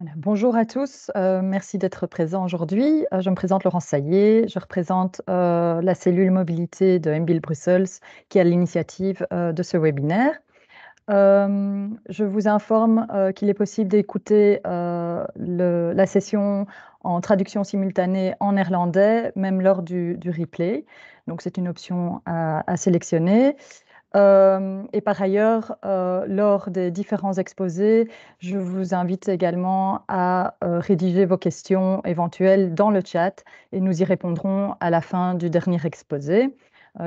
Bonjour à tous, merci d'être présents aujourd'hui. Je me présente Laurence Saillé, je représente la cellule mobilité de MBIL Brussels qui a l'initiative de ce webinaire. Je vous informe qu'il est possible d'écouter la session en traduction simultanée en néerlandais, même lors du replay. Donc c'est une option à sélectionner. Et par ailleurs, lors des différents exposés, je vous invite également à rédiger vos questions éventuelles dans le chat et nous y répondrons à la fin du dernier exposé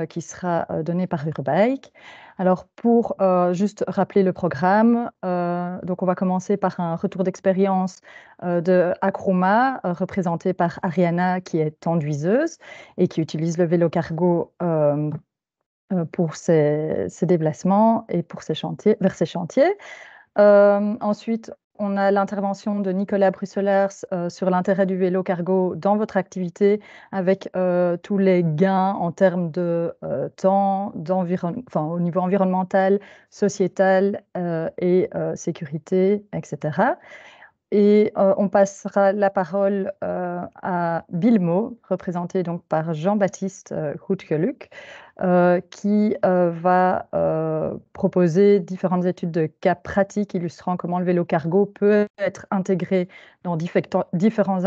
qui sera donné par Urbike. Alors pour juste rappeler le programme, donc on va commencer par un retour d'expérience de Akruma, représenté par Ariana qui est conduiseuse et qui utilise le vélo cargo pour ses déplacements et pour ses chantiers, vers ses chantiers. Ensuite, on a l'intervention de Nicolas Brusselaers sur l'intérêt du vélo cargo dans votre activité avec tous les gains en termes de temps, au niveau environnemental, sociétal et sécurité, etc. Et on passera la parole à Bilmo, représenté donc par Jean-Baptiste Houtkeluc, qui va proposer différentes études de cas pratiques illustrant comment le vélo cargo peut être intégré dans différents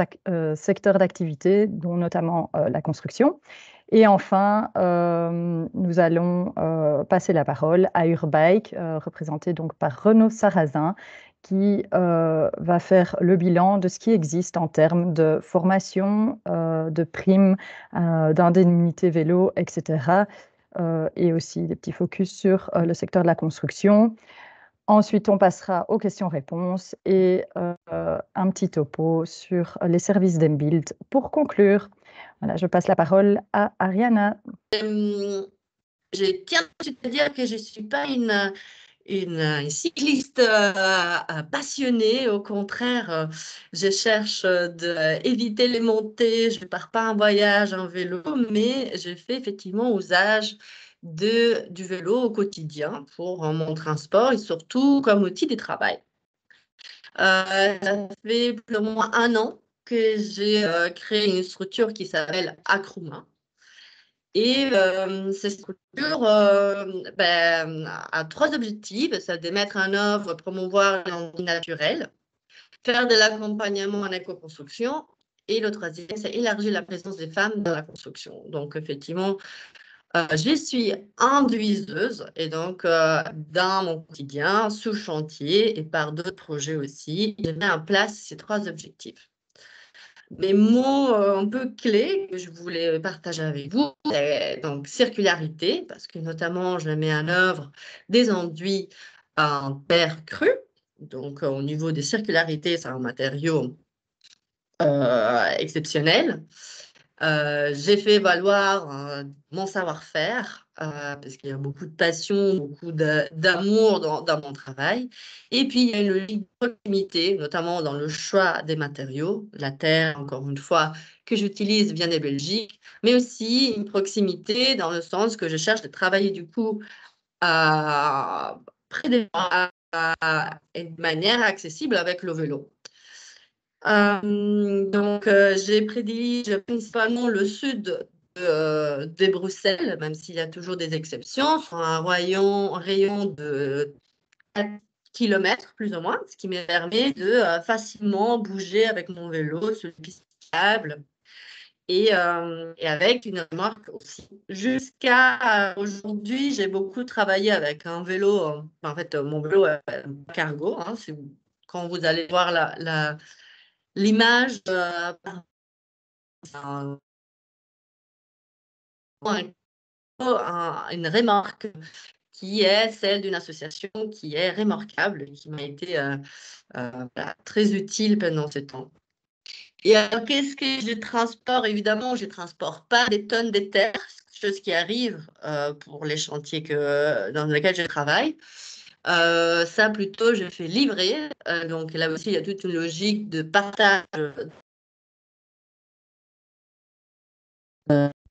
secteurs d'activité, dont notamment la construction. Et enfin, nous allons passer la parole à Urbike, représenté donc par Renaud Sarrazin, qui va faire le bilan de ce qui existe en termes de formation, de primes, d'indemnité vélo, etc. Et aussi des petits focus sur le secteur de la construction. Ensuite, on passera aux questions-réponses et un petit topo sur les services d'Embuild pour conclure. Voilà, je passe la parole à Ariana. Je tiens tout de suite à dire que je ne suis pas une cycliste passionnée. Au contraire, je cherche d'éviter les montées. Je ne pars pas en voyage en vélo, mais je fais effectivement usage du vélo au quotidien pour mon transport et surtout comme outil de travail. Ça fait plus ou moins 1 an que j'ai créé une structure qui s'appelle Akruma. Et cette structure a 3 objectifs. C'est de mettre en œuvre, promouvoir l'énergie naturelle, faire de l'accompagnement en éco-construction. Et le troisième, c'est élargir la présence des femmes dans la construction. Donc, effectivement, je suis induiseuse et donc, dans mon quotidien, sous chantier et par d'autres projets aussi, je mets en place ces 3 objectifs. Les mots un peu clés que je voulais partager avec vous, c'est donc circularité, parce que notamment, je mets en œuvre des enduits en terre crue. Donc, au niveau des circularités, c'est un matériau exceptionnel. J'ai fait valoir mon savoir-faire, parce qu'il y a beaucoup de passion, beaucoup d'amour dans mon travail. Et puis, il y a une logique de proximité, notamment dans le choix des matériaux. La terre, encore une fois, que j'utilise vient de Belgique, mais aussi une proximité dans le sens que je cherche de travailler du coup près des gens et de manière accessible avec le vélo. Donc, j'ai privilégié principalement le sud de Bruxelles, même s'il y a toujours des exceptions, sur un rayon de 4 km plus ou moins, ce qui me permet de facilement bouger avec mon vélo sur les pistes cyclables et avec une remorque aussi. Jusqu'à aujourd'hui, j'ai beaucoup travaillé avec un vélo, en fait, mon vélo est un cargo. Hein, quand vous allez voir l'image, une remorque qui est celle d'une association qui est Remorquable et qui m'a été très utile pendant ce temps. Et alors, qu'est-ce que je transporte? Évidemment, je ne transporte pas des tonnes de terre, chose qui arrive pour les chantiers dans lesquels je travaille. Ça, plutôt, je fais livrer. Donc, là aussi, il y a toute une logique de partage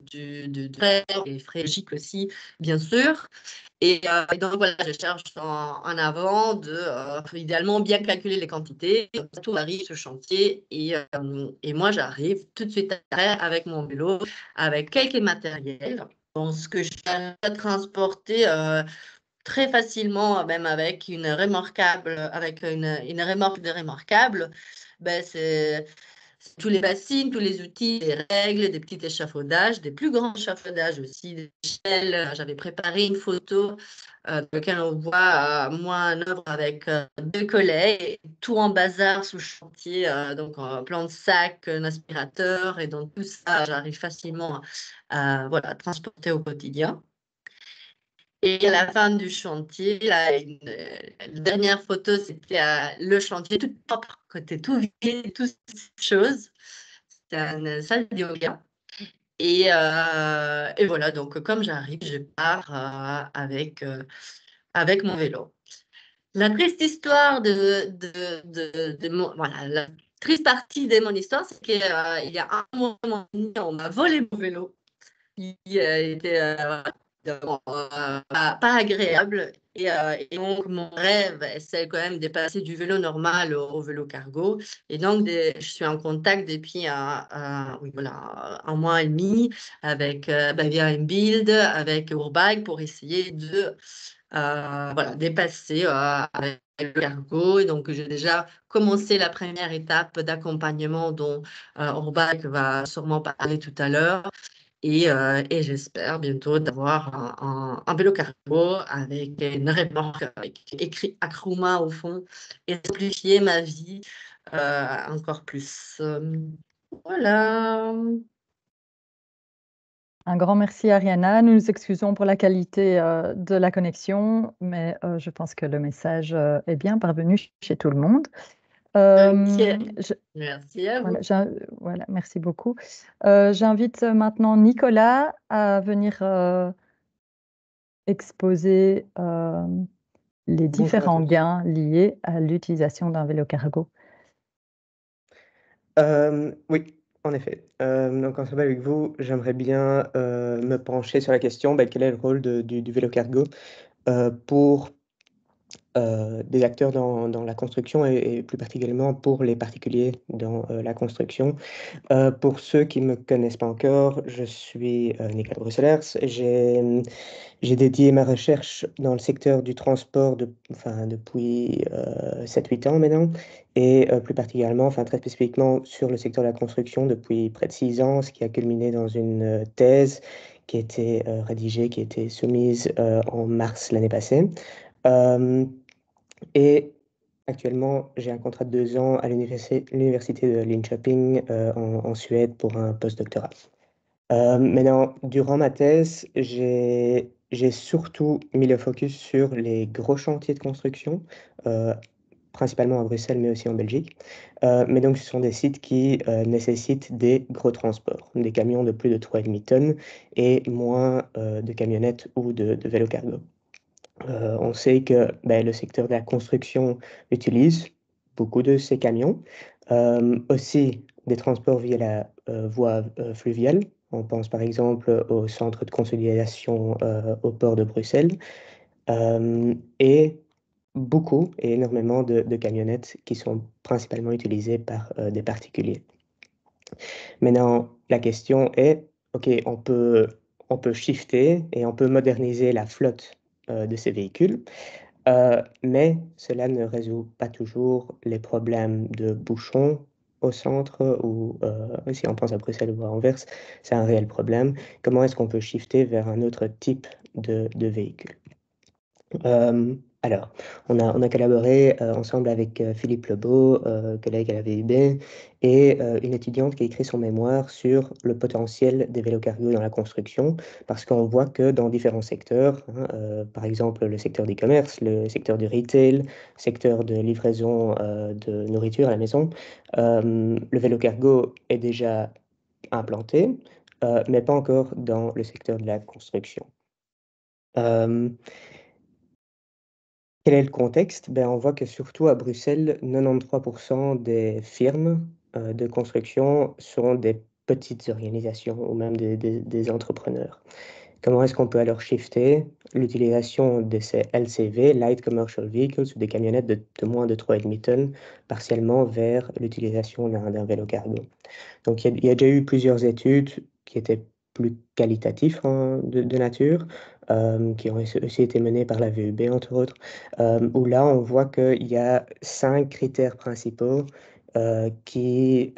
du frais, et frais logiques aussi, bien sûr. Et donc, voilà, je cherche en avant idéalement, bien calculer les quantités. Tout arrive sur chantier et moi, j'arrive tout de suite après avec mon vélo, avec quelques matériels. Donc, ce que je vais transporter très facilement, même avec une remorquable, avec une remorque de remorquable, ben, c'est tous les bassines, tous les outils, des règles, des petits échafaudages, des plus grands échafaudages aussi, des échelles. J'avais préparé une photo dans laquelle on voit moi en œuvre avec deux collègues, tout en bazar sous chantier, donc un plan de sac, un aspirateur, et donc tout ça, j'arrive facilement voilà, à transporter au quotidien. Et à la fin du chantier, là, la dernière photo, c'était le chantier tout propre, côté tout vide, toutes ces choses. C'était une salle de yoga. Et voilà, donc comme j'arrive, je pars avec mon vélo. La triste histoire voilà, la triste partie de mon histoire, c'est qu'il y a un mois, on m'a volé mon vélo. Il était pas agréable. Et donc, mon rêve, c'est quand même de passer du vélo normal au vélo cargo. Et donc, je suis en contact depuis oui, voilà, un mois et demi avec via Build, avec Urbike pour essayer de voilà, dépasser avec le cargo. Et donc, j'ai déjà commencé la première étape d'accompagnement dont Urbike va sûrement parler tout à l'heure. Et j'espère bientôt d'avoir un vélo cargo avec une remorque avec écrit Akruma au fond et simplifier ma vie encore plus. Voilà. Un grand merci, Ariana. Nous nous excusons pour la qualité de la connexion, mais je pense que le message est bien parvenu chez tout le monde. Ok. Je- Merci à voilà, vous. voilà, merci beaucoup. J'invite maintenant Nicolas à venir exposer les Bonjour à différents tous. gains liés à l'utilisation d'un vélo cargo. Oui, en effet. Donc ensemble avec vous, j'aimerais bien me pencher sur la question, quel est le rôle du vélo cargo pour des acteurs dans la construction et plus particulièrement pour les particuliers dans la construction. Pour ceux qui ne me connaissent pas encore, je suis Nicolas Bruxellers. J'ai dédié ma recherche dans le secteur du transport depuis 7-8 ans maintenant, et plus particulièrement, très spécifiquement sur le secteur de la construction depuis près de 6 ans, ce qui a culminé dans une thèse qui a été rédigée, qui a été soumise en mars l'année passée. Euh, et actuellement, j'ai un contrat de 2 ans à l'université de Linköping en Suède pour un postdoctorat. Maintenant, durant ma thèse, j'ai surtout mis le focus sur les gros chantiers de construction, euh, principalement à Bruxelles, mais aussi en Belgique. Mais donc, ce sont des sites qui nécessitent des gros transports, des camions de plus de 3,5 tonnes et moins de camionnettes ou de vélos cargo. On sait que le secteur de la construction utilise beaucoup de ces camions. Aussi des transports via la voie fluviale. On pense par exemple au centre de consolidation au port de Bruxelles. Et beaucoup et énormément de camionnettes qui sont principalement utilisées par des particuliers. Maintenant, la question est, OK, on peut shifter et on peut moderniser la flotte de ces véhicules. Mais cela ne résout pas toujours les problèmes de bouchons au centre ou si on pense à Bruxelles ou à Anvers, c'est un réel problème. Comment est-ce qu'on peut shifter vers un autre type de véhicule? Euh, alors, on a collaboré ensemble avec Philippe Lebeau, collègue à la VUB, et une étudiante qui a écrit son mémoire sur le potentiel des vélos cargo dans la construction, parce qu'on voit que dans différents secteurs, par exemple le secteur du commerce, le secteur du retail, le secteur de livraison de nourriture à la maison, le vélo cargo est déjà implanté, mais pas encore dans le secteur de la construction. Euh, Quel est le contexte? On voit que surtout à Bruxelles, 93% des firmes de construction sont des petites organisations ou même des entrepreneurs. Comment est-ce qu'on peut alors shifter l'utilisation de ces LCV, Light Commercial Vehicles, ou des camionnettes de moins de 3,5 tonnes, partiellement vers l'utilisation d'un vélo cargo? Donc, il y a déjà eu plusieurs études qui étaient plus qualitatives de nature, qui ont aussi été menées par la VUB, entre autres, où là, on voit qu'il y a 5 critères principaux qui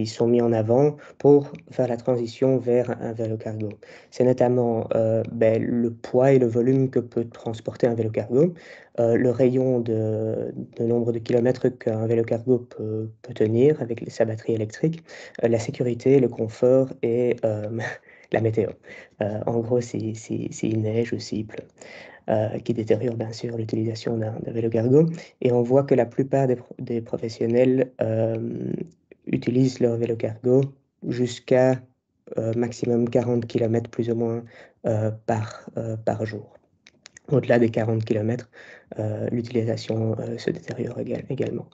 sont mis en avant pour faire la transition vers un vélo cargo. C'est notamment le poids et le volume que peut transporter un vélo cargo, le rayon de nombre de kilomètres qu'un vélo cargo peut tenir avec sa batterie électrique, la sécurité, le confort et la météo. En gros, s'il neige ou s'il pleut, qui détériore bien sûr l'utilisation d'un vélo cargo. Et on voit que la plupart des professionnels utilisent leur vélo cargo jusqu'à maximum 40 km plus ou moins par jour. Au-delà des 40 km, l'utilisation se détériore également.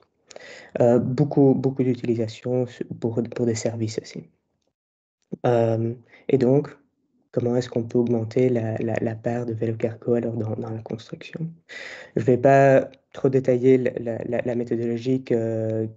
Beaucoup d'utilisation pour des services aussi. Et donc, comment est-ce qu'on peut augmenter la part de vélo cargo alors dans la construction? Je ne vais pas trop détailler la méthodologie que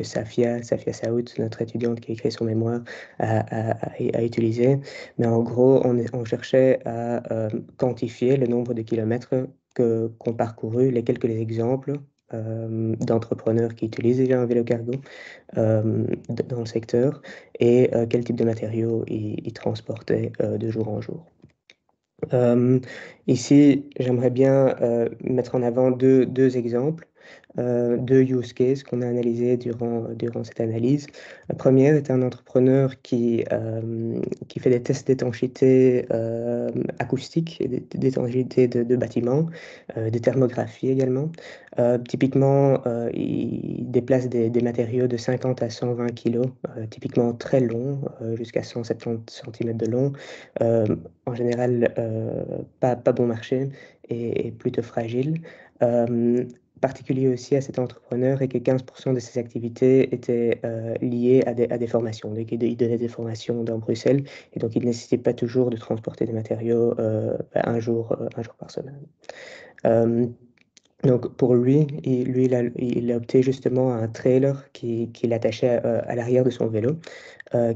Safia Saoud, notre étudiante qui a écrit son mémoire, a utilisée. Mais en gros, on cherchait à quantifier le nombre de kilomètres qu'ont parcouru les quelques exemples d'entrepreneurs qui utilisent déjà un vélo cargo dans le secteur et quel type de matériaux ils transportaient de jour en jour. Ici, j'aimerais bien mettre en avant deux exemples, deux use cases qu'on a analysés durant cette analyse. La première est un entrepreneur qui fait des tests d'étanchéité acoustique et d'étanchéité de bâtiments, de thermographie également. Typiquement, il déplace des matériaux de 50 à 120 kg, typiquement très longs, jusqu'à 170 cm de long. En général, pas bon marché et plutôt fragile. Particulier aussi à cet entrepreneur est que 15% de ses activités étaient liées à des formations. Donc, il donnait des formations dans Bruxelles et donc il ne nécessitait pas toujours de transporter des matériaux un jour par semaine. Donc pour lui, il a opté justement à un trailer qu'il attachait à l'arrière de son vélo,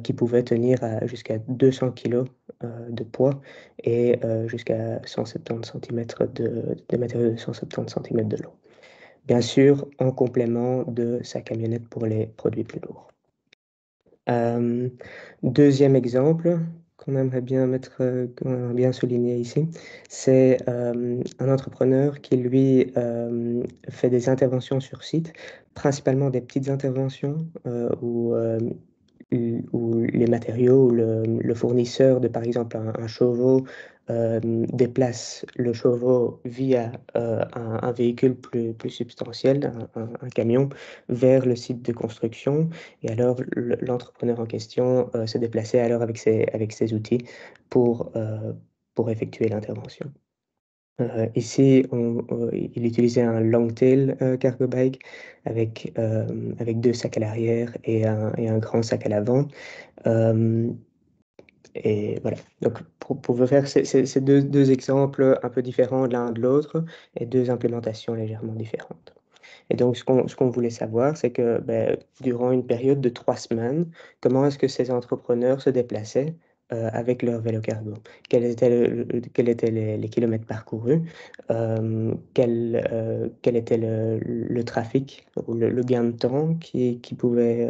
qui pouvait tenir jusqu'à 200 kg de poids et jusqu'à 170 cm de matériaux de 170 cm de long. Bien sûr, en complément de sa camionnette pour les produits plus lourds. Deuxième exemple qu'on aimerait bien souligner ici, c'est un entrepreneur qui, lui, fait des interventions sur site, principalement des petites interventions où les matériaux, le fournisseur de, par exemple, un chevaux déplace le chevaux via un véhicule plus substantiel, un camion, vers le site de construction. Et alors, l'entrepreneur en question se déplaçait alors avec ses outils pour effectuer l'intervention. Ici, il utilisait un long-tail cargo bike avec 2 sacs à l'arrière et un grand sac à l'avant. Et voilà. Donc, pour vous faire ces deux exemples un peu différents l'un de l'autre et deux implémentations légèrement différentes. Et donc, ce qu'on voulait savoir, c'est que durant une période de 3 semaines, comment est-ce que ces entrepreneurs se déplaçaient avec leur vélo cargo? Quels étaient les kilomètres parcourus? Quel était le trafic ou le gain de temps qu'ils pouvaient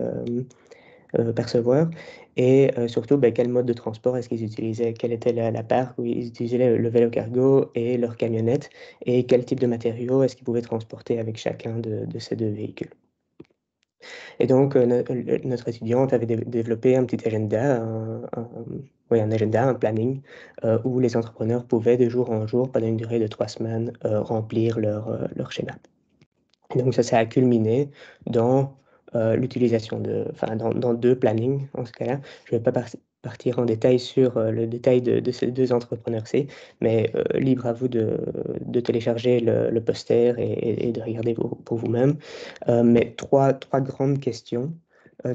percevoir? Et surtout, quel mode de transport est-ce qu'ils utilisaient? Quelle était la part où ils utilisaient le vélo cargo et leur camionnette? Et quel type de matériaux est-ce qu'ils pouvaient transporter avec chacun de ces deux véhicules? Et donc, notre étudiante avait développé un petit agenda, un planning, où les entrepreneurs pouvaient de jour en jour, pendant une durée de 3 semaines, remplir leur schéma. Et donc ça s'est culminé dans l'utilisation dans 2 plannings en ce cas-là. Je ne vais pas partir en détail sur le détail de ces 2 entrepreneurs-ci, mais libre à vous de télécharger le poster et de regarder pour vous-même. Mais trois grandes questions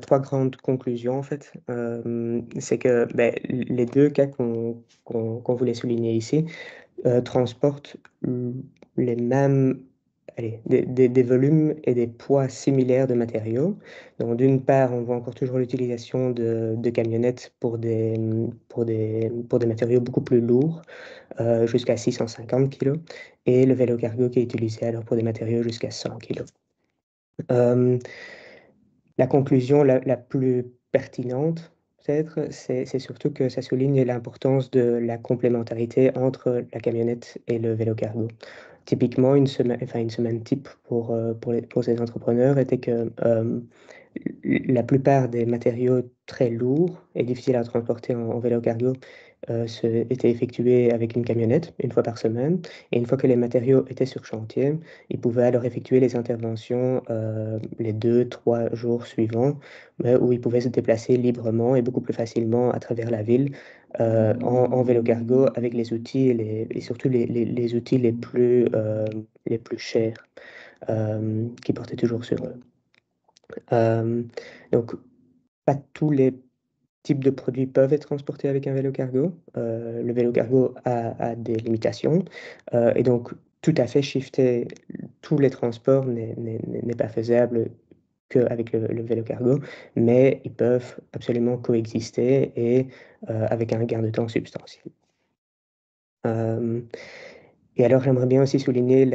trois grandes conclusions en fait. C'est que les deux cas qu'on voulait souligner ici transportent les mêmes, des volumes et des poids similaires de matériaux. Donc d'une part, on voit encore toujours l'utilisation de camionnettes pour des matériaux beaucoup plus lourds, jusqu'à 650 kg, et le vélo cargo qui est utilisé alors pour des matériaux jusqu'à 100 kg. La conclusion la plus pertinente, peut-être, c'est surtout que ça souligne l'importance de la complémentarité entre la camionnette et le vélo cargo. Typiquement, une semaine type pour ces entrepreneurs était que la plupart des matériaux très lourds et difficiles à transporter en vélo cargo étaient effectués avec une camionnette une fois par semaine. Et une fois que les matériaux étaient sur chantier, ils pouvaient alors effectuer les interventions les 2-3 jours suivants, où ils pouvaient se déplacer librement et beaucoup plus facilement à travers la ville en vélo cargo avec les outils et surtout les outils les plus chers qui portaient toujours sur eux. Donc, pas tous les types de produits peuvent être transportés avec un vélo cargo. Le vélo cargo a des limitations et donc tout à fait shifter tous les transports n'est pas faisable qu'avec le vélo cargo, mais ils peuvent absolument coexister et avec un gain de temps substantiel. Et alors, j'aimerais bien aussi souligner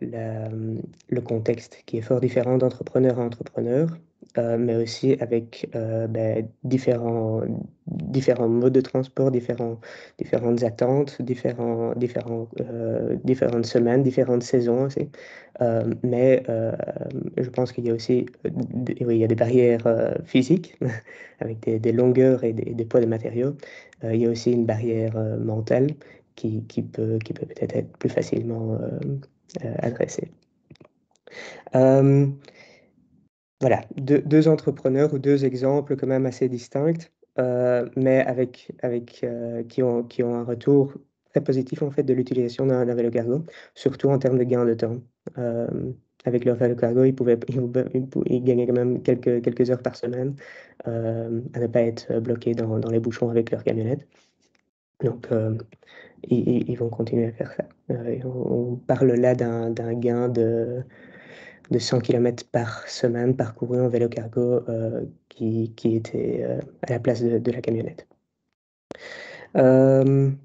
le contexte qui est fort différent d'entrepreneur à entrepreneur, mais aussi avec différents modes de transport, différentes attentes, différentes semaines, différentes saisons aussi. Mais je pense qu'il y a aussi oui, il y a des barrières physiques avec des longueurs et des poids de matériaux. Il y a aussi une barrière mentale qui peut peut-être être plus facilement adressée. Voilà, deux entrepreneurs ou deux exemples quand même assez distincts, mais qui ont un retour très positif en fait de l'utilisation d'un vélo cargo, surtout en termes de gain de temps. Avec leur vélo cargo, ils gagnaient quand même quelques heures par semaine à ne pas être bloqués dans les bouchons avec leur camionnette. Donc, ils vont continuer à faire ça. On parle là d'un gain de 100 km par semaine parcouru en vélo cargo qui était à la place de la camionnette. Ben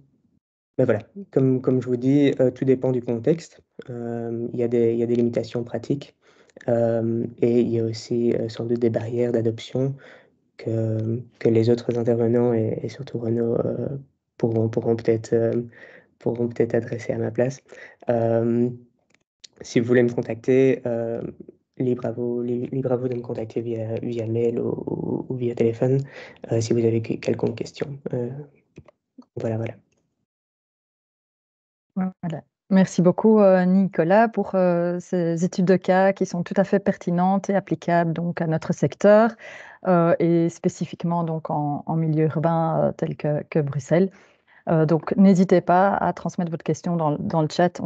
voilà, comme je vous dis, tout dépend du contexte. Il y a des limitations pratiques et il y a aussi sans doute des barrières d'adoption que les autres intervenants et surtout Renault pourront peut-être adresser à ma place. Si vous voulez me contacter, libre à vous de me contacter via mail ou via téléphone si vous avez quelconque question. Voilà. Voilà. Merci beaucoup, Nicolas, pour ces études de cas qui sont tout à fait pertinentes et applicables donc à notre secteur et spécifiquement donc en milieu urbain tel que Bruxelles. Donc, n'hésitez pas à transmettre votre question dans le chat.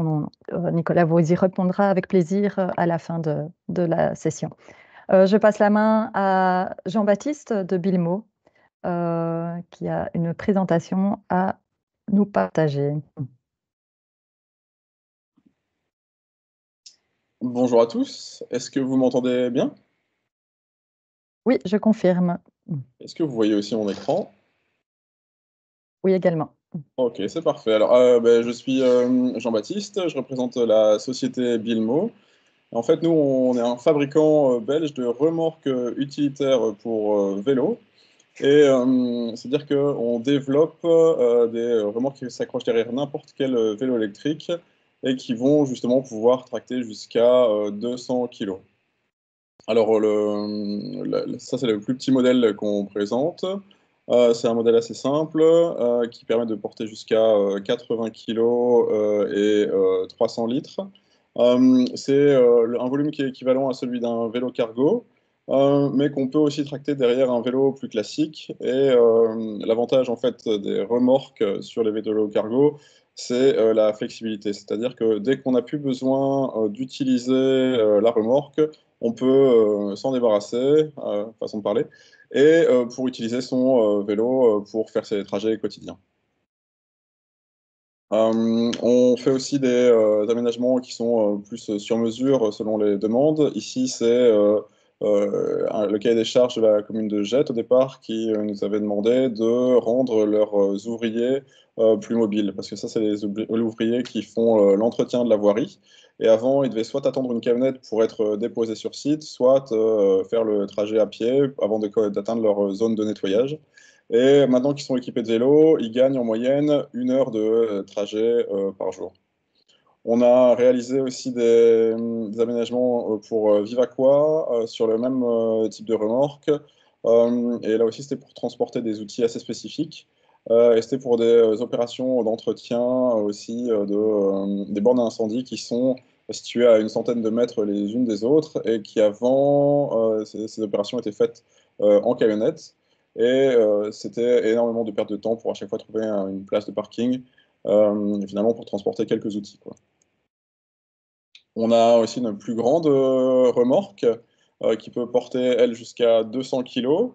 Nicolas vous y répondra avec plaisir à la fin de la session. Je passe la main à Jean-Baptiste de Bilmo, qui a une présentation à nous partager. Bonjour à tous, est-ce que vous m'entendez bien? Oui, je confirme. Est-ce que vous voyez aussi mon écran? Oui, également. Ok, c'est parfait. Alors, je suis Jean-Baptiste, je représente la société Bilmo. En fait, nous, on est un fabricant belge de remorques utilitaires pour vélo. Et c'est-à-dire qu'on développe des remorques qui s'accrochent derrière n'importe quel vélo électrique et qui vont justement pouvoir tracter jusqu'à 200 kg. Alors, ça, c'est le plus petit modèle qu'on présente. C'est un modèle assez simple qui permet de porter jusqu'à 80 kg et 300 litres. C'est un volume qui est équivalent à celui d'un vélo cargo, mais qu'on peut aussi tracter derrière un vélo plus classique. Et l'avantage en fait des remorques sur les vélos cargo, c'est la flexibilité. C'est-à-dire que dès qu'on n'a plus besoin d'utiliser la remorque, on peut s'en débarrasser, façon de parler, et pour utiliser son vélo pour faire ses trajets quotidiens. On fait aussi des aménagements qui sont plus sur mesure selon les demandes. Ici, c'est le cahier des charges de la commune de Jette au départ qui nous avait demandé de rendre leurs ouvriers plus mobiles, parce que ça, c'est les ouvriers qui font l'entretien de la voirie. Et avant, ils devaient soit attendre une camionnette pour être déposés sur site, soit faire le trajet à pied avant d'atteindre leur zone de nettoyage. Et maintenant qu'ils sont équipés de vélo, ils gagnent en moyenne 1 heure de trajet par jour. On a réalisé aussi des aménagements pour Vivaqua sur le même type de remorque. Et là aussi, c'était pour transporter des outils assez spécifiques. Et c'était pour des opérations d'entretien aussi des bornes à incendie qui sont situées à une centaine de mètres les unes des autres et qui avant, ces opérations étaient faites en camionnette. Et c'était énormément de perte de temps pour à chaque fois trouver une place de parking, finalement pour transporter quelques outils, quoi. On a aussi une plus grande remorque qui peut porter, elle, jusqu'à 200 kg.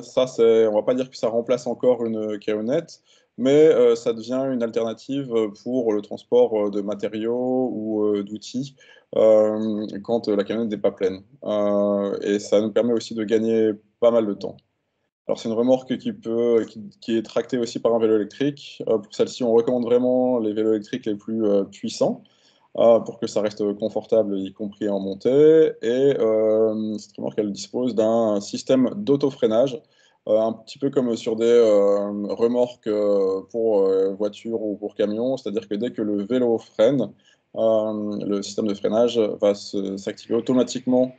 Ça, on ne va pas dire que ça remplace encore une camionnette, mais ça devient une alternative pour le transport de matériaux ou d'outils quand la camionnette n'est pas pleine. Et ça nous permet aussi de gagner pas mal de temps. Alors, c'est une remorque qui est tractée aussi par un vélo électrique. Pour celle-ci, on recommande vraiment les vélos électriques les plus puissants pour que ça reste confortable, y compris en montée. Et cette remorque, elle dispose d'un système d'autofreinage, un petit peu comme sur des remorques pour voitures ou pour camions. C'est-à-dire que dès que le vélo freine, le système de freinage va s'activer automatiquement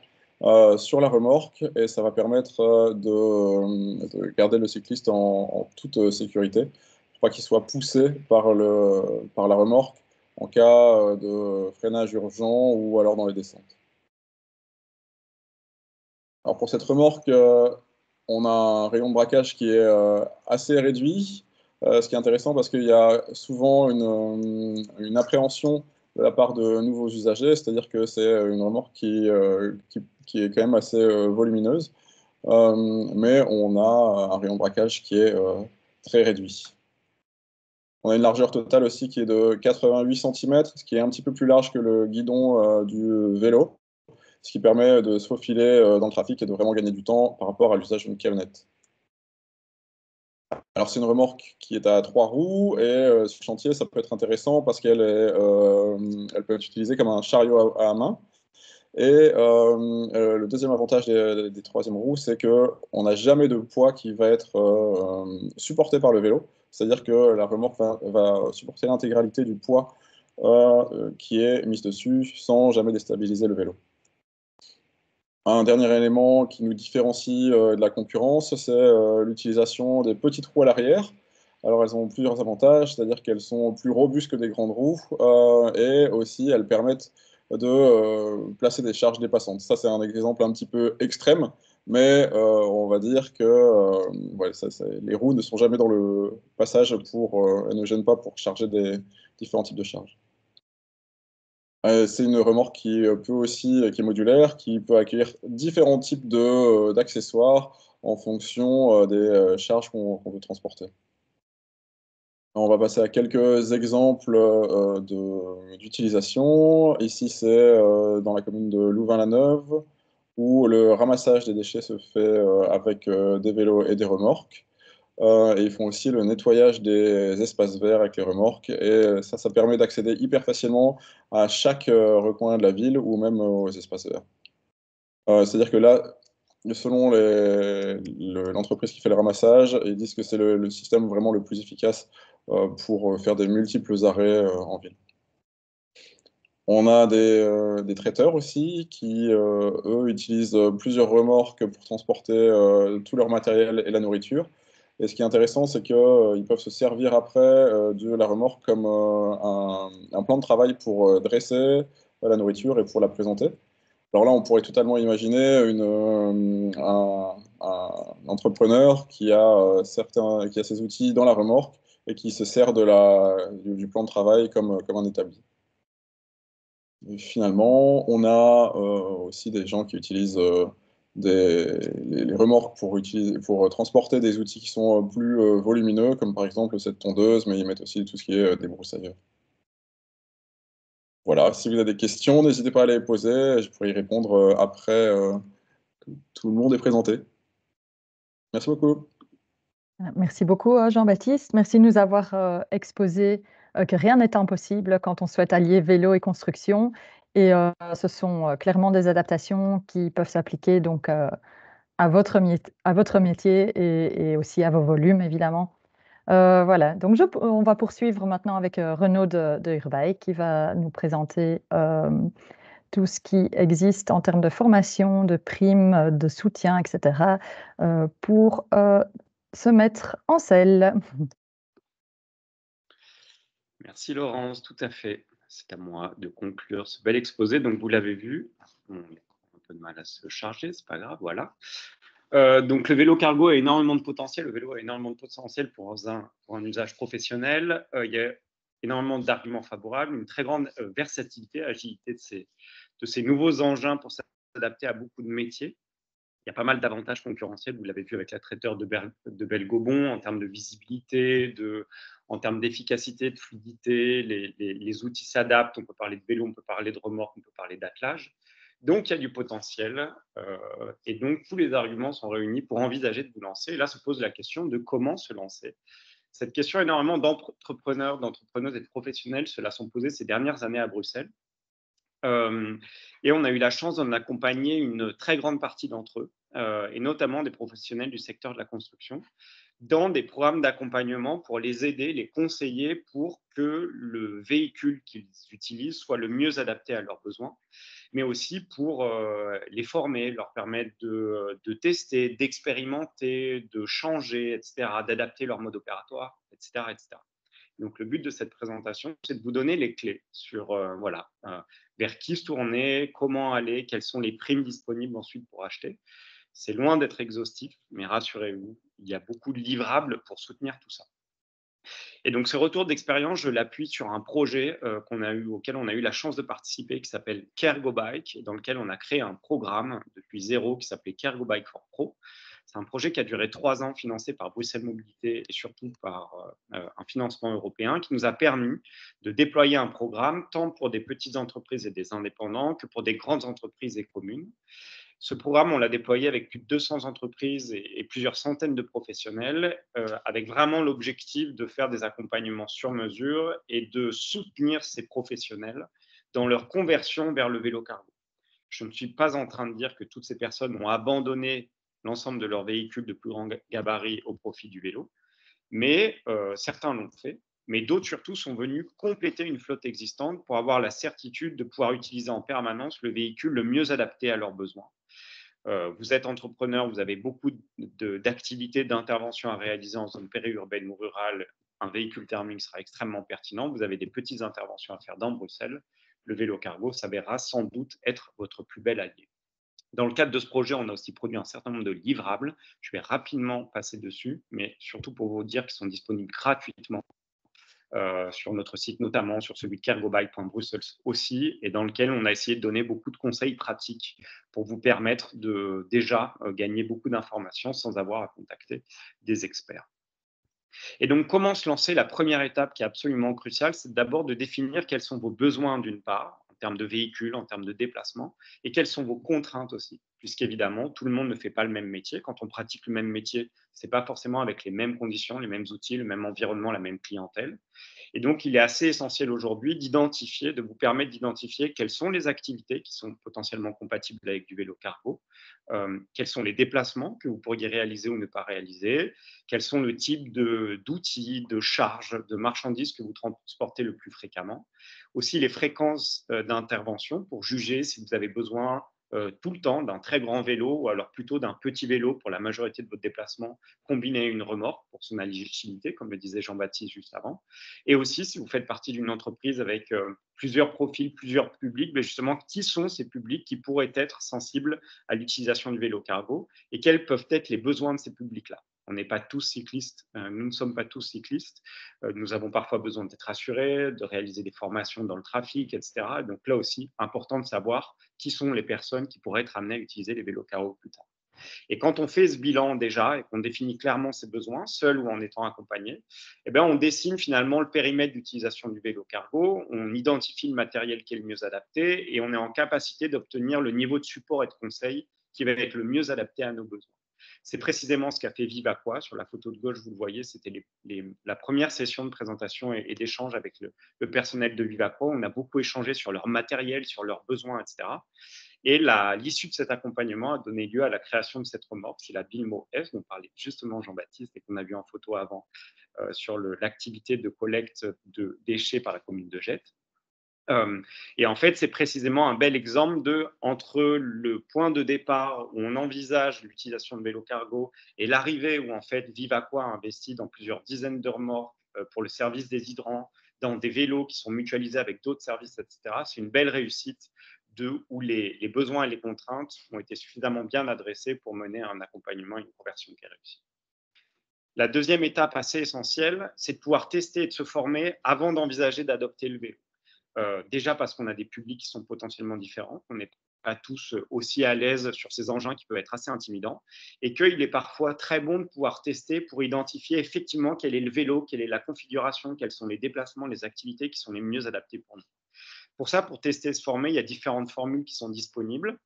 sur la remorque et ça va permettre de garder le cycliste en toute sécurité pour pas qu'il soit poussé par la remorque en cas de freinage urgent ou alors dans les descentes. Alors pour cette remorque, on a un rayon de braquage qui est assez réduit, ce qui est intéressant parce qu'il y a souvent une appréhension de la part de nouveaux usagers, c'est-à-dire que c'est une remorque qui est quand même assez volumineuse, mais on a un rayon de braquage qui est très réduit. On a une largeur totale aussi qui est de 88 cm, ce qui est un petit peu plus large que le guidon du vélo, ce qui permet de se faufiler dans le trafic et de vraiment gagner du temps par rapport à l'usage d'une camionnette. Alors c'est une remorque qui est à 3 roues et sur chantier ça peut être intéressant parce qu'elle elle peut être utilisée comme un chariot à main. Et le deuxième avantage des troisièmes roues, c'est qu'on n'a jamais de poids qui va être supporté par le vélo. C'est-à-dire que la remorque va supporter l'intégralité du poids qui est mis dessus sans jamais déstabiliser le vélo. Un dernier élément qui nous différencie de la concurrence, c'est l'utilisation des petites roues à l'arrière. Alors elles ont plusieurs avantages, c'est-à-dire qu'elles sont plus robustes que des grandes roues et aussi elles permettent de placer des charges dépassantes. Ça c'est un exemple un petit peu extrême, mais on va dire que ouais, les roues ne sont jamais dans le passage elles ne gênent pas pour charger des différents types de charges. C'est une remorque qui est modulaire, qui peut accueillir différents types d'accessoires en fonction des charges qu'on veut transporter. On va passer à quelques exemples d'utilisation. Ici, c'est dans la commune de Louvain-la-Neuve, où le ramassage des déchets se fait avec des vélos et des remorques. Et ils font aussi le nettoyage des espaces verts avec les remorques. Et ça permet d'accéder hyper facilement à chaque recoin de la ville ou même aux espaces verts. C'est-à-dire que là, selon l'entreprise qui fait le ramassage, ils disent que c'est le système vraiment le plus efficace pour faire des multiples arrêts en ville. On a des traiteurs aussi qui, eux, utilisent plusieurs remorques pour transporter tout leur matériel et la nourriture. Et ce qui est intéressant, c'est qu'ils peuvent se servir après de la remorque comme un plan de travail pour dresser la nourriture et pour la présenter. Alors là, on pourrait totalement imaginer un entrepreneur qui a ses outils dans la remorque et qui se sert du plan de travail comme un établi. Et finalement, on a aussi des gens qui utilisent les remorques pour transporter des outils qui sont plus volumineux, comme par exemple cette tondeuse, mais ils mettent aussi tout ce qui est débroussailleur. Voilà, si vous avez des questions, n'hésitez pas à les poser, je pourrai y répondre après que tout le monde est présenté. Merci beaucoup. Merci beaucoup, Jean-Baptiste. Merci de nous avoir exposé que rien n'est impossible quand on souhaite allier vélo et construction. Et ce sont clairement des adaptations qui peuvent s'appliquer donc à votre métier et aussi à vos volumes, évidemment. Voilà, donc on va poursuivre maintenant avec Renaud de Urbike qui va nous présenter tout ce qui existe en termes de formation, de primes, de soutien, etc. Pour se mettre en selle. Merci Laurence, tout à fait. C'est à moi de conclure ce bel exposé. Donc vous l'avez vu, on a un peu de mal à se charger, c'est pas grave, voilà. Donc le vélo cargo a énormément de potentiel. Le vélo a énormément de potentiel pour un usage professionnel. Il y a énormément d'arguments favorables, une très grande versatilité, agilité de ces nouveaux engins pour s'adapter à beaucoup de métiers. Il y a pas mal d'avantages concurrentiels, vous l'avez vu avec la traiteur de Belgobon, en termes de visibilité, en termes d'efficacité, de fluidité, les outils s'adaptent, on peut parler de vélo, on peut parler de remorque, on peut parler d'attelage. Donc, il y a du potentiel et donc tous les arguments sont réunis pour envisager de vous lancer. Et là se pose la question de comment se lancer. Cette question, énormément d'entrepreneurs, d'entrepreneuses et de professionnels se la sont posées ces dernières années à Bruxelles. Et on a eu la chance d'en accompagner une très grande partie d'entre eux, et notamment des professionnels du secteur de la construction, dans des programmes d'accompagnement pour les aider, les conseiller pour que le véhicule qu'ils utilisent soit le mieux adapté à leurs besoins, mais aussi pour les former, leur permettre de tester, d'expérimenter, de changer, etc., d'adapter leur mode opératoire, etc., etc. Donc, le but de cette présentation, c'est de vous donner les clés sur vers qui se tourner, comment aller, quelles sont les primes disponibles ensuite pour acheter. C'est loin d'être exhaustif, mais rassurez-vous, il y a beaucoup de livrables pour soutenir tout ça. Et donc, ce retour d'expérience, je l'appuie sur un projet auquel on a eu la chance de participer, qui s'appelle CareGoBike, dans lequel on a créé un programme depuis zéro qui s'appelait CareGoBike for Pro. C'est un projet qui a duré 3 ans, financé par Bruxelles Mobilité et surtout par un financement européen qui nous a permis de déployer un programme tant pour des petites entreprises et des indépendants que pour des grandes entreprises et communes. Ce programme, on l'a déployé avec plus de 200 entreprises et plusieurs centaines de professionnels, avec vraiment l'objectif de faire des accompagnements sur mesure et de soutenir ces professionnels dans leur conversion vers le vélo cargo. Je ne suis pas en train de dire que toutes ces personnes ont abandonné l'ensemble de leurs véhicules de plus grand gabarit au profit du vélo, mais certains l'ont fait, mais d'autres surtout sont venus compléter une flotte existante pour avoir la certitude de pouvoir utiliser en permanence le véhicule le mieux adapté à leurs besoins. Vous êtes entrepreneur, vous avez beaucoup d'activités, d'interventions à réaliser en zone périurbaine ou rurale, un véhicule thermique sera extrêmement pertinent. Vous avez des petites interventions à faire dans Bruxelles, le vélo cargo s'avérera sans doute être votre plus bel allié. Dans le cadre de ce projet, on a aussi produit un certain nombre de livrables. Je vais rapidement passer dessus, mais surtout pour vous dire qu'ils sont disponibles gratuitement sur notre site, notamment sur celui de cargobike.brussels aussi, et dans lequel on a essayé de donner beaucoup de conseils pratiques pour vous permettre de déjà gagner beaucoup d'informations sans avoir à contacter des experts. Et donc, comment se lancer? La première étape qui est absolument cruciale, c'est d'abord de définir quels sont vos besoins d'une part, en termes de véhicules, en termes de déplacement, et quelles sont vos contraintes aussi, puisqu'évidemment, tout le monde ne fait pas le même métier. Quand on pratique le même métier, ce n'est pas forcément avec les mêmes conditions, les mêmes outils, le même environnement, la même clientèle. Et donc, il est assez essentiel aujourd'hui de vous permettre d'identifier quelles sont les activités qui sont potentiellement compatibles avec du vélo cargo, quels sont les déplacements que vous pourriez réaliser ou ne pas réaliser, quels sont le type d'outils, de charges, de marchandises que vous transportez le plus fréquemment, aussi les fréquences d'intervention pour juger si vous avez besoin tout le temps d'un très grand vélo ou alors plutôt d'un petit vélo pour la majorité de votre déplacement, combiné à une remorque pour son agilité, comme le disait Jean-Baptiste juste avant. Et aussi, si vous faites partie d'une entreprise avec plusieurs profils, plusieurs publics, mais justement, qui sont ces publics qui pourraient être sensibles à l'utilisation du vélo cargo et quels peuvent être les besoins de ces publics-là. On n'est pas tous cyclistes, nous ne sommes pas tous cyclistes. Nous avons parfois besoin d'être rassurés, de réaliser des formations dans le trafic, etc. Donc là aussi, important de savoir qui sont les personnes qui pourraient être amenées à utiliser les vélos cargo plus tard. Et quand on fait ce bilan déjà et qu'on définit clairement ses besoins, seul ou en étant accompagné, eh bien, on dessine finalement le périmètre d'utilisation du vélo cargo, on identifie le matériel qui est le mieux adapté et on est en capacité d'obtenir le niveau de support et de conseil qui va être le mieux adapté à nos besoins. C'est précisément ce qu'a fait Vivaqua. Sur la photo de gauche, vous le voyez, c'était la première session de présentation et d'échange avec le personnel de Vivaqua. On a beaucoup échangé sur leur matériel, sur leurs besoins, etc. Et l'issue de cet accompagnement a donné lieu à la création de cette remorque. C'est la Bilmo F, dont parlait justement Jean-Baptiste et qu'on a vu en photo avant sur l'activité de collecte de déchets par la commune de Jette. Et en fait, c'est précisément un bel exemple entre le point de départ où on envisage l'utilisation de vélo cargo et l'arrivée où en fait Vivaqua a investi dans plusieurs dizaines de remorques pour le service des hydrants, dans des vélos qui sont mutualisés avec d'autres services, etc. C'est une belle réussite où les besoins et les contraintes ont été suffisamment bien adressés pour mener un accompagnement et une conversion qui est réussie. La deuxième étape assez essentielle, c'est de pouvoir tester et de se former avant d'envisager d'adopter le vélo. Déjà parce qu'on a des publics qui sont potentiellement différents, on n'est pas tous aussi à l'aise sur ces engins qui peuvent être assez intimidants, et qu'il est parfois très bon de pouvoir tester pour identifier effectivement quel est le vélo, quelle est la configuration, quels sont les déplacements, les activités qui sont les mieux adaptées pour nous. Pour ça, pour tester et se former, il y a différentes formules qui sont disponibles.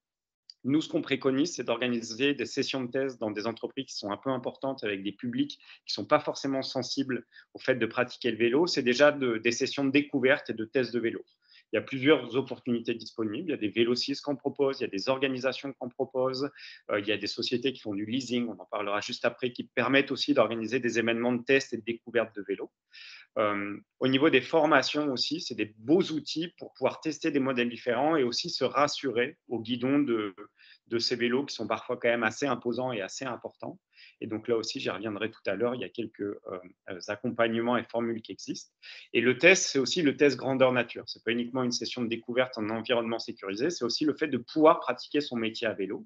Nous, ce qu'on préconise, c'est d'organiser des sessions de tests dans des entreprises qui sont un peu importantes avec des publics qui ne sont pas forcément sensibles au fait de pratiquer le vélo. C'est déjà des sessions de découverte et de tests de vélo. Il y a plusieurs opportunités disponibles. Il y a des vélocistes qu'on propose, il y a des organisations qu'on propose, il y a des sociétés qui font du leasing, on en parlera juste après, qui permettent aussi d'organiser des événements de tests et de découverte de vélo. Au niveau des formations aussi, c'est des beaux outils pour pouvoir tester des modèles différents et aussi se rassurer au guidon de ces vélos qui sont parfois quand même assez imposants et assez importants. Et donc là aussi, j'y reviendrai tout à l'heure, il y a quelques accompagnements et formules qui existent. Et le test, c'est aussi le test grandeur nature. Ce n'est pas uniquement une session de découverte en environnement sécurisé, c'est aussi le fait de pouvoir pratiquer son métier à vélo.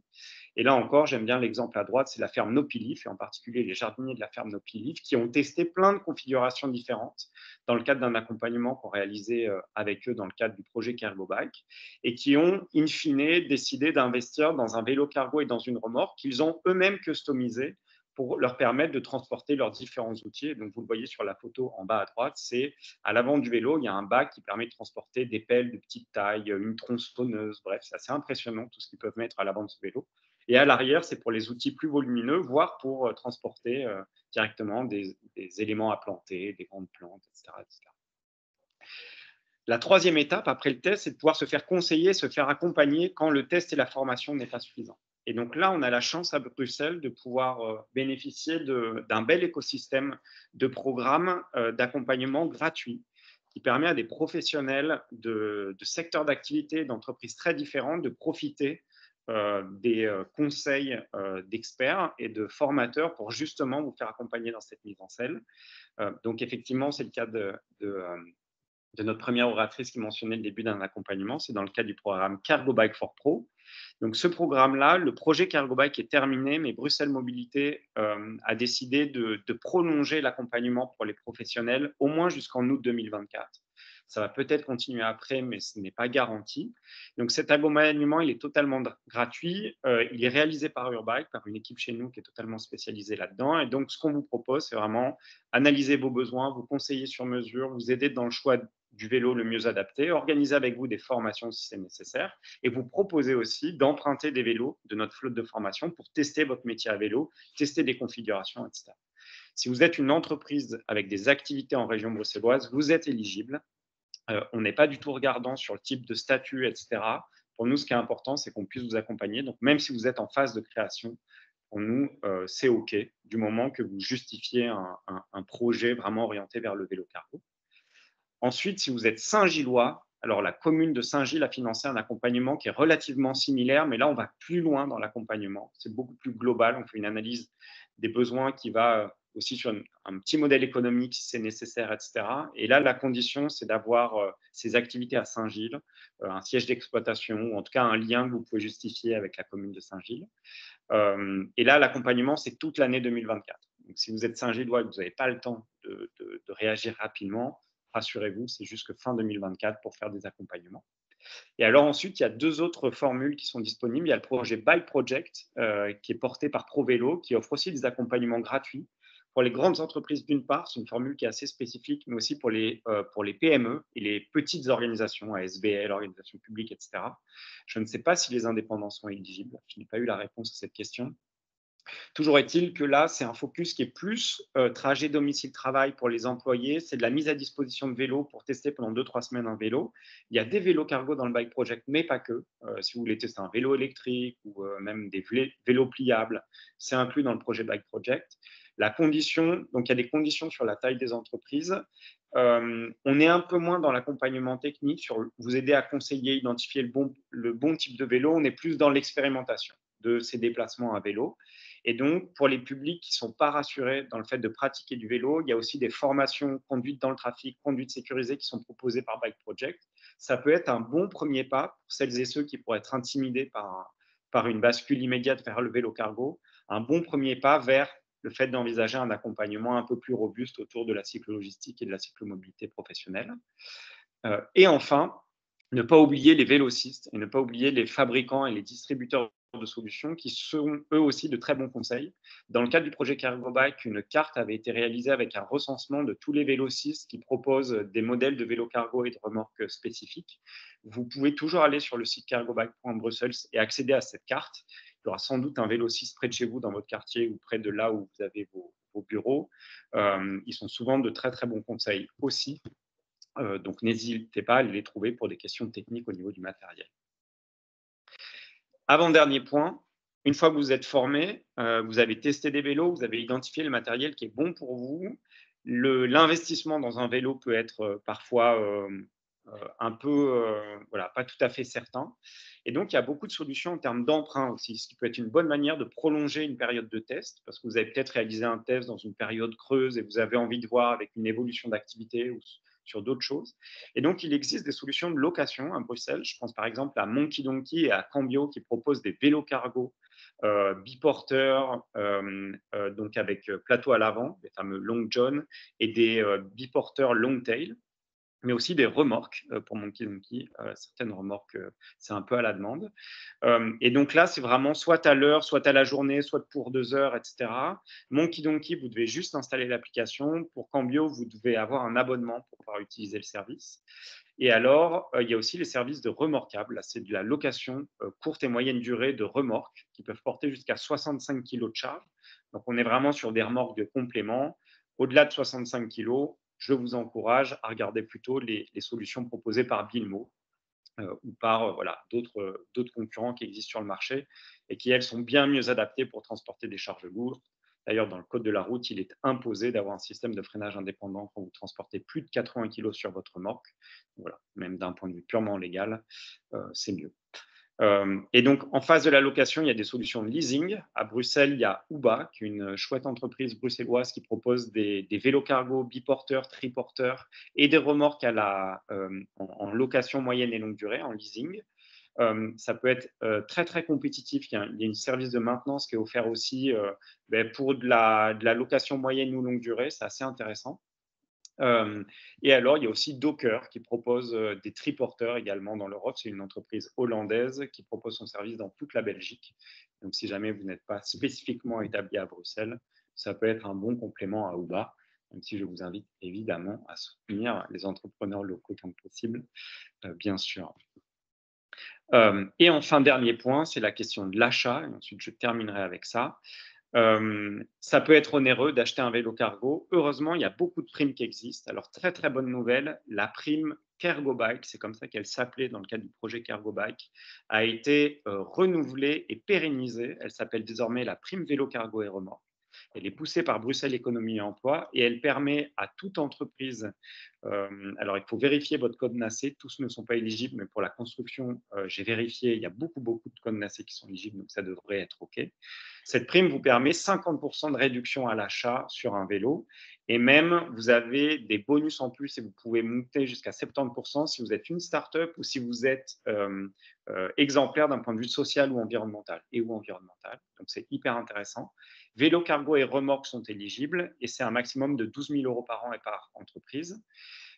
Et là encore, j'aime bien l'exemple à droite, c'est la ferme Nopilif, et en particulier les jardiniers de la ferme Nopilif, qui ont testé plein de configurations différentes dans le cadre d'un accompagnement qu'on réalisait avec eux dans le cadre du projet Cargo Bike, et qui ont, in fine, décidé d'investir dans un vélo cargo et dans une remorque qu'ils ont eux-mêmes customisé pour leur permettre de transporter leurs différents outils. Donc, vous le voyez sur la photo en bas à droite, c'est à l'avant du vélo, il y a un bac qui permet de transporter des pelles de petite taille, une tronçonneuse, bref, c'est assez impressionnant tout ce qu'ils peuvent mettre à l'avant de ce vélo. Et à l'arrière, c'est pour les outils plus volumineux, voire pour transporter directement des éléments à planter, des grandes plantes, etc., etc. La troisième étape, après le test, c'est de pouvoir se faire conseiller, se faire accompagner quand le test et la formation n'est pas suffisant. Et donc là, on a la chance à Bruxelles de pouvoir bénéficier d'un bel écosystème de programmes d'accompagnement gratuits qui permet à des professionnels de secteurs d'activité, d'entreprises très différentes de profiter des conseils d'experts et de formateurs pour justement vous faire accompagner dans cette mise en scène. Donc effectivement, c'est le cas de notre première oratrice qui mentionnait le début d'un accompagnement, c'est dans le cadre du programme Cargo Bike for Pro. Donc ce programme-là, le projet Cargo Bike est terminé, mais Bruxelles Mobilité a décidé de prolonger l'accompagnement pour les professionnels au moins jusqu'en août 2024. Ça va peut-être continuer après, mais ce n'est pas garanti. Donc cet accompagnement, il est totalement gratuit. Il est réalisé par Urbike, par une équipe chez nous qui est totalement spécialisée là-dedans. Et donc ce qu'on vous propose, c'est vraiment analyser vos besoins, vous conseiller sur mesure, vous aider dans le choix du vélo le mieux adapté, organiser avec vous des formations si c'est nécessaire et vous proposer aussi d'emprunter des vélos de notre flotte de formation pour tester votre métier à vélo, tester des configurations, etc. Si vous êtes une entreprise avec des activités en région bruxelloise, vous êtes éligible. On n'est pas du tout regardant sur le type de statut, etc. Pour nous, ce qui est important, c'est qu'on puisse vous accompagner. Donc, même si vous êtes en phase de création, pour nous, c'est OK, du moment que vous justifiez un projet vraiment orienté vers le vélo cargo. Ensuite, si vous êtes Saint-Gillois, alors la commune de Saint-Gilles a financé un accompagnement qui est relativement similaire, mais là, on va plus loin dans l'accompagnement. C'est beaucoup plus global. On fait une analyse des besoins qui va aussi sur un petit modèle économique si c'est nécessaire, etc. Et là, la condition, c'est d'avoir ces activités à Saint-Gilles, un siège d'exploitation ou en tout cas un lien que vous pouvez justifier avec la commune de Saint-Gilles. Et là, l'accompagnement, c'est toute l'année 2024. Donc, si vous êtes Saint-Gillois et que vous n'avez pas le temps de réagir rapidement, rassurez-vous, c'est jusque fin 2024 pour faire des accompagnements. Et alors ensuite, il y a 2 autres formules qui sont disponibles. Il y a le projet Bike Project, qui est porté par ProVélo, qui offre aussi des accompagnements gratuits pour les grandes entreprises d'une part. C'est une formule qui est assez spécifique, mais aussi pour les PME et les petites organisations, ASBL, organisations publiques, etc. Je ne sais pas si les indépendants sont éligibles. Je n'ai pas eu la réponse à cette question. Toujours est-il que là, c'est un focus qui est plus trajet domicile-travail pour les employés. C'est de la mise à disposition de vélos pour tester pendant 2-3 semaines un vélo. Il y a des vélos cargo dans le Bike Project, mais pas que. Si vous voulez tester un vélo électrique ou même des vélos pliables, c'est inclus dans le projet Bike Project. La condition, donc il y a des conditions sur la taille des entreprises. On est un peu moins dans l'accompagnement technique, sur vous aider à conseiller, identifier le bon type de vélo. On est plus dans l'expérimentation de ces déplacements à vélo. Et donc, pour les publics qui ne sont pas rassurés dans le fait de pratiquer du vélo, il y a aussi des formations conduite dans le trafic, conduite sécurisée qui sont proposées par Bike Project. Ça peut être un bon premier pas pour celles et ceux qui pourraient être intimidés par une bascule immédiate vers le vélo cargo, un bon premier pas vers le fait d'envisager un accompagnement un peu plus robuste autour de la cyclo-logistique et de la cyclomobilité professionnelle. Et enfin, ne pas oublier les vélocistes et ne pas oublier les fabricants et les distributeurs de solutions qui sont eux aussi de très bons conseils. Dans le cadre du projet Cargo Bike, une carte avait été réalisée avec un recensement de tous les vélocistes qui proposent des modèles de vélo cargo et de remorques spécifiques. Vous pouvez toujours aller sur le site cargobike.brussels et accéder à cette carte. Il y aura sans doute un vélociste près de chez vous, dans votre quartier ou près de là où vous avez vos bureaux. Ils sont souvent de très très bons conseils aussi. Donc n'hésitez pas à les trouver pour des questions techniques au niveau du matériel. Avant-dernier point, une fois que vous êtes formé, vous avez testé des vélos, vous avez identifié le matériel qui est bon pour vous. L'investissement dans un vélo peut être parfois un peu, pas tout à fait certain. Et donc, il y a beaucoup de solutions en termes d'emprunt aussi, ce qui peut être une bonne manière de prolonger une période de test, parce que vous avez peut-être réalisé un test dans une période creuse et vous avez envie de voir avec une évolution d'activité ou sur d'autres choses. Et donc, il existe des solutions de location à Bruxelles. Je pense par exemple à Monkey Donkey et à Cambio qui proposent des vélos cargo biporteurs, donc avec plateau à l'avant, les fameux Long John, et des biporteurs Long Tail, mais aussi des remorques pour Monkey Donkey. Certaines remorques, c'est un peu à la demande. Et donc là, c'est vraiment soit à l'heure, soit à la journée, soit pour 2 heures, etc. Monkey Donkey, vous devez juste installer l'application. Pour Cambio, vous devez avoir un abonnement pour pouvoir utiliser le service. Et alors, il y a aussi les services de remorquables. Là, c'est de la location courte et moyenne durée de remorques qui peuvent porter jusqu'à 65 kg de charge. Donc, on est vraiment sur des remorques de complément. Au-delà de 65 kg, je vous encourage à regarder plutôt les solutions proposées par Bilmo ou par d'autres concurrents qui existent sur le marché et qui, elles, sont bien mieux adaptées pour transporter des charges lourdes. D'ailleurs, dans le code de la route, il est imposé d'avoir un système de freinage indépendant quand vous transportez plus de 80 kg sur votre remorque. Voilà, même d'un point de vue purement légal, c'est mieux. Et donc, en face de la location, il y a des solutions de leasing. À Bruxelles, il y a Uba, qui est une chouette entreprise bruxelloise qui propose des vélos cargo biporteurs, triporteurs et des remorques en location moyenne et longue durée, en leasing. Ça peut être très, très compétitif. Il y a un service de maintenance qui est offert aussi pour de la location moyenne ou longue durée. C'est assez intéressant. Et alors, il y a aussi Docker qui propose des triporteurs également dans l'Europe. C'est une entreprise hollandaise qui propose son service dans toute la Belgique. Donc, si jamais vous n'êtes pas spécifiquement établi à Bruxelles, ça peut être un bon complément à Uba, même si je vous invite évidemment à soutenir les entrepreneurs locaux tant que possible, bien sûr. Et enfin, dernier point, c'est la question de l'achat. Et ensuite, je terminerai avec ça. Ça peut être onéreux d'acheter un vélo cargo. Heureusement, il y a beaucoup de primes qui existent. Alors, très, très bonne nouvelle, la prime Cargo Bike, c'est comme ça qu'elle s'appelait dans le cadre du projet Cargo Bike, a été renouvelée et pérennisée. Elle s'appelle désormais la prime vélo cargo et remorque. Elle est poussée par Bruxelles Économie et Emploi et elle permet à toute entreprise, alors il faut vérifier votre code NACE, tous ne sont pas éligibles, mais pour la construction, j'ai vérifié, il y a beaucoup de codes NACE qui sont éligibles, donc ça devrait être OK. Cette prime vous permet 50% de réduction à l'achat sur un vélo Et même, vous avez des bonus en plus et vous pouvez monter jusqu'à 70% si vous êtes une start-up ou si vous êtes exemplaire d'un point de vue social ou environnemental. Donc, c'est hyper intéressant. Vélo cargo et remorques sont éligibles et c'est un maximum de 12 000 € par an et par entreprise.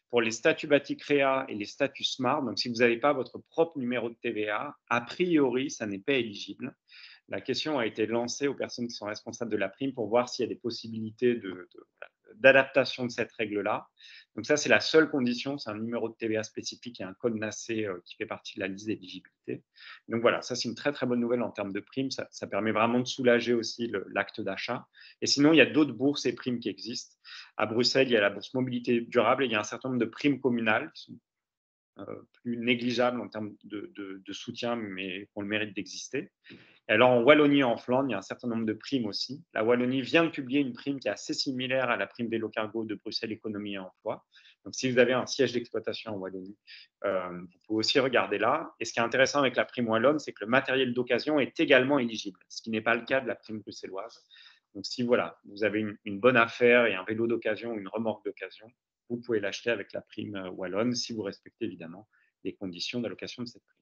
Pour les statuts bâti créa et les statuts smart, donc si vous n'avez pas votre propre numéro de TVA, a priori, ça n'est pas éligible. La question a été lancée aux personnes qui sont responsables de la prime pour voir s'il y a des possibilités d'adaptation de cette règle-là. Donc ça, c'est la seule condition, c'est un numéro de TVA spécifique et un code NACE qui fait partie de la liste d'éligibilité. Donc voilà, ça c'est une très très bonne nouvelle en termes de primes, ça permet vraiment de soulager aussi l'acte d'achat. Et sinon, il y a d'autres bourses et primes qui existent. À Bruxelles, il y a la bourse mobilité durable et il y a un certain nombre de primes communales qui sont plus négligeables en termes de soutien, mais qui ont le mérite d'exister. Et alors, en Wallonie et en Flandre, il y a un certain nombre de primes aussi. La Wallonie vient de publier une prime qui est assez similaire à la prime vélo cargo de Bruxelles Économie et Emploi. Donc, si vous avez un siège d'exploitation en Wallonie, vous pouvez aussi regarder là. Et ce qui est intéressant avec la prime wallonne, c'est que le matériel d'occasion est également éligible, ce qui n'est pas le cas de la prime bruxelloise. Donc, si voilà, vous avez une bonne affaire et un vélo d'occasion ou une remorque d'occasion, vous pouvez l'acheter avec la prime wallonne si vous respectez évidemment les conditions d'allocation de cette prime.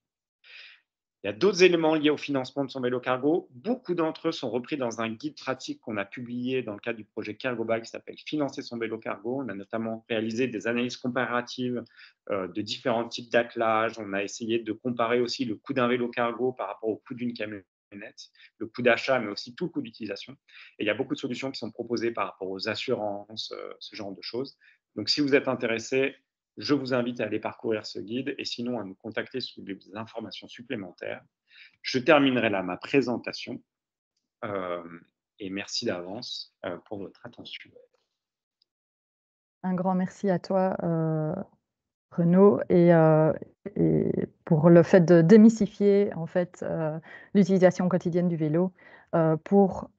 Il y a d'autres éléments liés au financement de son vélo cargo. Beaucoup d'entre eux sont repris dans un guide pratique qu'on a publié dans le cadre du projet Cargo-Bike qui s'appelle « Financer son vélo cargo ». On a notamment réalisé des analyses comparatives de différents types d'attelage. On a essayé de comparer aussi le coût d'un vélo cargo par rapport au coût d'une camionnette, le coût d'achat, mais aussi tout le coût d'utilisation. Et il y a beaucoup de solutions qui sont proposées par rapport aux assurances, ce genre de choses. Donc, si vous êtes intéressé, je vous invite à aller parcourir ce guide et sinon à nous contacter si vous voulez des informations supplémentaires. Je terminerai là ma présentation et merci d'avance pour votre attention. Un grand merci à toi, Renaud, et pour le fait de démystifier en fait l'utilisation quotidienne du vélo pour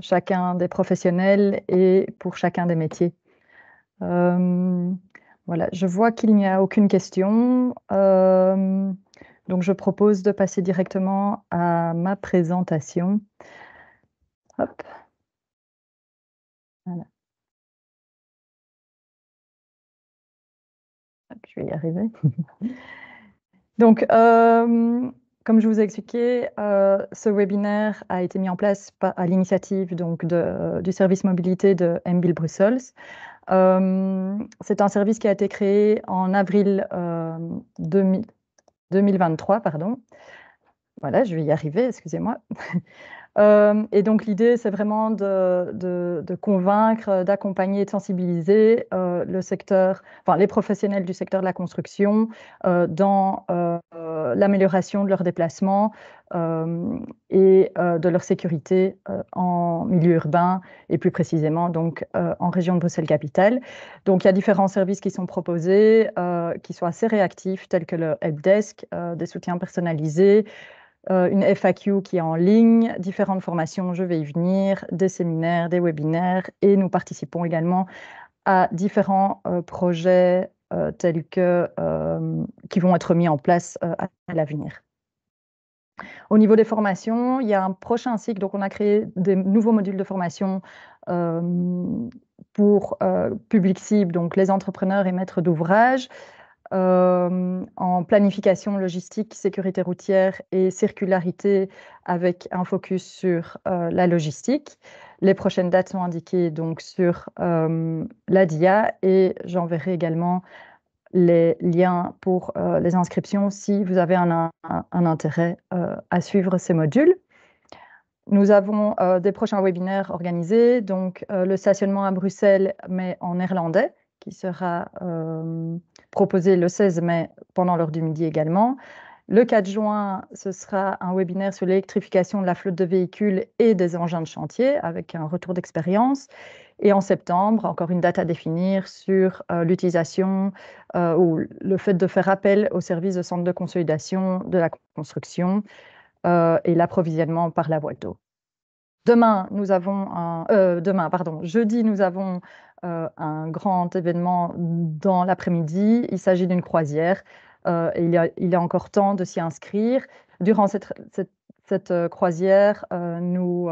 chacun des professionnels et pour chacun des métiers. Voilà, je vois qu'il n'y a aucune question, donc je propose de passer directement à ma présentation. Hop. Voilà. Hop, je vais y arriver. Donc, comme je vous ai expliqué, ce webinaire a été mis en place à l'initiative du service mobilité de MBIL Brussels. C'est un service qui a été créé en avril 2023, pardon. Voilà, je vais y arriver, excusez-moi. Et donc, l'idée, c'est vraiment de convaincre, d'accompagner et de sensibiliser le secteur, enfin, les professionnels du secteur de la construction dans l'amélioration de leurs déplacements et de leur sécurité en milieu urbain et plus précisément donc, en région de Bruxelles-Capitale. Donc, il y a différents services qui sont proposés, qui sont assez réactifs, tels que le helpdesk, des soutiens personnalisés, une FAQ qui est en ligne, différentes formations, je vais y venir, des séminaires, des webinaires, et nous participons également à différents projets tels que qui vont être mis en place à l'avenir. Au niveau des formations, il y a un prochain cycle, donc on a créé des nouveaux modules de formation pour public cible, donc les entrepreneurs et maîtres d'ouvrage, en planification logistique, sécurité routière et circularité avec un focus sur la logistique. Les prochaines dates sont indiquées donc sur la DIA et j'enverrai également les liens pour les inscriptions si vous avez un intérêt à suivre ces modules. Nous avons des prochains webinaires organisés, donc le stationnement à Bruxelles, mais en néerlandais, qui sera proposé le 16 mai pendant l'heure du midi également. Le 4 juin, ce sera un webinaire sur l'électrification de la flotte de véhicules et des engins de chantier avec un retour d'expérience. Et en septembre, encore une date à définir sur l'utilisation ou le fait de faire appel au service de centre de consolidation de la construction et l'approvisionnement par la boîte d'eau. Jeudi, nous avons un grand événement dans l'après-midi. Il s'agit d'une croisière. Et il est encore temps de s'y inscrire. Durant cette croisière, nous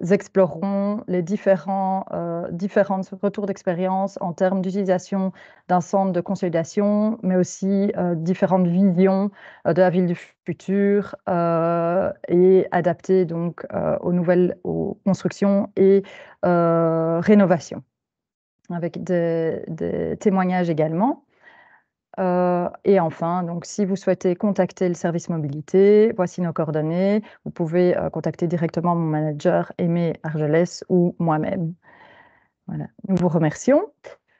explorerons les différents retours d'expérience en termes d'utilisation d'un centre de consolidation, mais aussi différentes visions de la ville du futur et adaptées donc aux constructions et rénovations, avec des témoignages également. Et enfin, donc, si vous souhaitez contacter le service mobilité, voici nos coordonnées. Vous pouvez contacter directement mon manager Aimé Argelès ou moi-même. Voilà. Nous vous remercions.